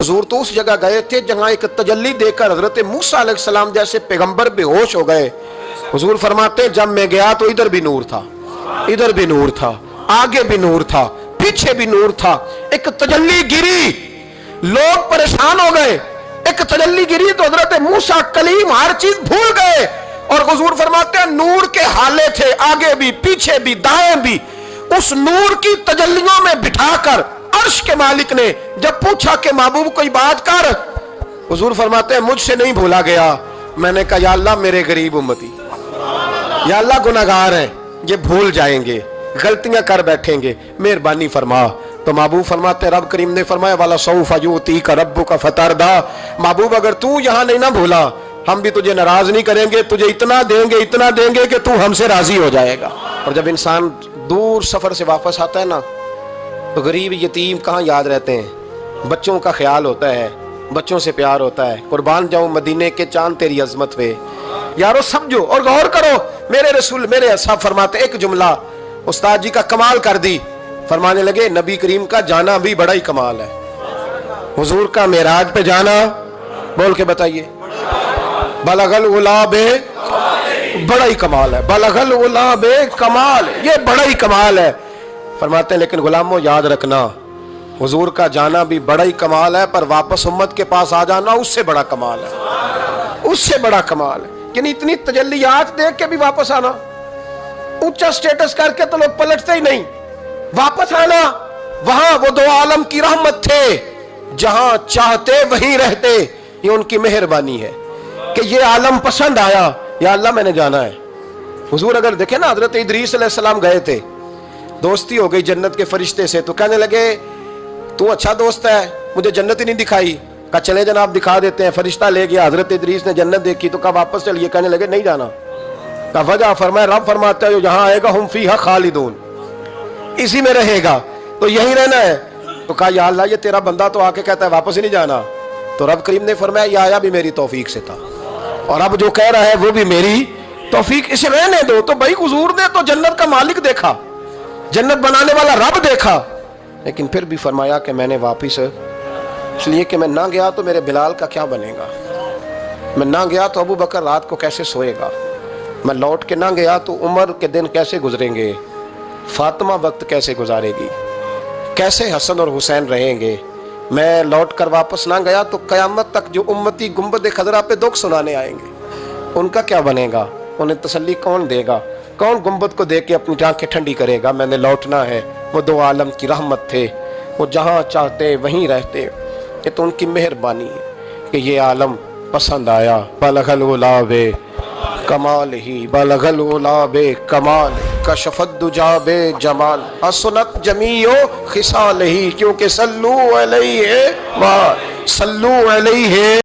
हुजूर तो उस जगह गए थे जहां एक तजल्ली देकर हजरत मूसा अलैहिस्सलाम जैसे पैगंबर बेहोश हो गए। हुजूर फरमाते जब मैं गया तो इधर भी नूर था, इधर भी नूर था, आगे भी नूर था, पीछे भी नूर था। एक तजल्ली गिरी, लोग परेशान हो गए। एक तजल्ली गिरी तो हजरत मूसा कलीम हर चीज भूल गए। और हुजूर फरमाते हैं नूर के हाले थे, आगे भी पीछे भी दाएं भी। उस नूर की तजल्लियों में बिठाकर अर्श के मालिक ने जब पूछा कि महबूब कोई बात कर, हुजूर फरमाते हैं मुझसे नहीं भूला गया। मैंने कहा या अल्लाह मेरे गरीब उम्मती, या अल्लाह गुनाहगार हैं, ये भूल जाएंगे, गलतियां कर बैठेंगे, मेहरबानी फरमा। तो महबूब फरमाते रब करीम ने फरमाया वाला सौफा युतीका रब्बुका फतरदा, महबूब अगर तू यहां नहीं ना भूला हम भी तुझे नाराज नहीं करेंगे, तुझे इतना देंगे कि तू हमसे राजी हो जाएगा। और जब इंसान दूर सफर से वापस आता है ना तो गरीब यतीम कहाँ याद रहते हैं, बच्चों का ख्याल होता है, बच्चों से प्यार होता है। कुर्बान जाऊं मदीने के चांद तेरी अजमत पे, यारो समझो और गौर करो। मेरे रसूल मेरे असहाब फरमाते एक जुमला उस्ताद जी का कमाल कर दी, फरमाने लगे नबी करीम का जाना भी बड़ा ही कमाल है। हुजूर का मेराज पे जाना, बोल के बताइए, बलगल उलाबे बड़ा ही कमाल है, बलगल उलाबे कमाल, ये बड़ा ही कमाल है। फरमाते हैं लेकिन गुलामों याद रखना हुजूर का जाना भी बड़ा ही कमाल है, पर वापस उम्मत के पास आ जाना उससे बड़ा कमाल है, उससे बड़ा कमाल है। यानी इतनी तजल्लियात देख के भी वापस आना, ऊंचा स्टेटस करके तो लोग पलटते ही नहीं, वापस आना। वहां वो दो आलम की रहमत थे, जहां चाहते वहीं रहते, ये उनकी मेहरबानी है कि ये आलम पसंद आया, या अल्लाह मैंने जाना है। हुजूर अगर देखे ना हजरत इदरीस अलैहिस्सलाम गए थे, दोस्ती हो गई जन्नत के फरिश्ते से, तो कहने लगे तू अच्छा दोस्त है, मुझे जन्नत ही नहीं दिखाई। कहा चले जनाब दिखा देते हैं। फरिश्ता ले गया, हजरत इदरीस ने जन्नत देखी तो कहा वापस चलिए, कहने लगे नहीं जाना। कहा वजह, फरमाया रब फरमाता है जो जहां आएगा हम फीहा खालिदून, इसी में रहेगा, तो यहीं रहना है। तो कहा या अल्लाह ये तेरा बंदा तो आके कहता है वापस ही नहीं जाना। तो रब करीम ने फरमाया ये आया भी मेरी तौफीक से था, और अब जो कह रहा है वो भी मेरी तौफीक, इसे रहने दो। तो भाई हुजूर ने तो जन्नत का मालिक देखा, जन्नत बनाने वाला रब देखा, लेकिन फिर भी फरमाया कि मैंने वापिस, इसलिए कि मैं ना गया तो मेरे बिलाल का क्या बनेगा, मैं ना गया तो अबू बकर रात को कैसे सोएगा, मैं लौट के ना गया तो उमर के दिन कैसे गुजरेंगे, फातिमा वक्त कैसे गुजारेगी, कैसे हसन और हुसैन रहेंगे। मैं लौट कर वापस ना गया तो क़यामत तक जो उम्मती गुंबद खजरा पे दुख सुनाने आएंगे, उनका क्या बनेगा, उन्हें तसल्ली कौन देगा, कौन गुंबद को देख के अपनी आंखें ठंडी करेगा। मैंने लौटना है, वो दो आलम की रहमत थे, वो जहाँ चाहते वहीं रहते। ये तो उनकी मेहरबानी है कि ये आलम पसंद आया। बलगल उलाबे कमाल ही, बलगल उलाबे कमाल, कशफत दुजाबे जमाल, असनत जमीओ खिसाल ही, क्योंकि सल्लू अलैहि व सल्लू अलैहि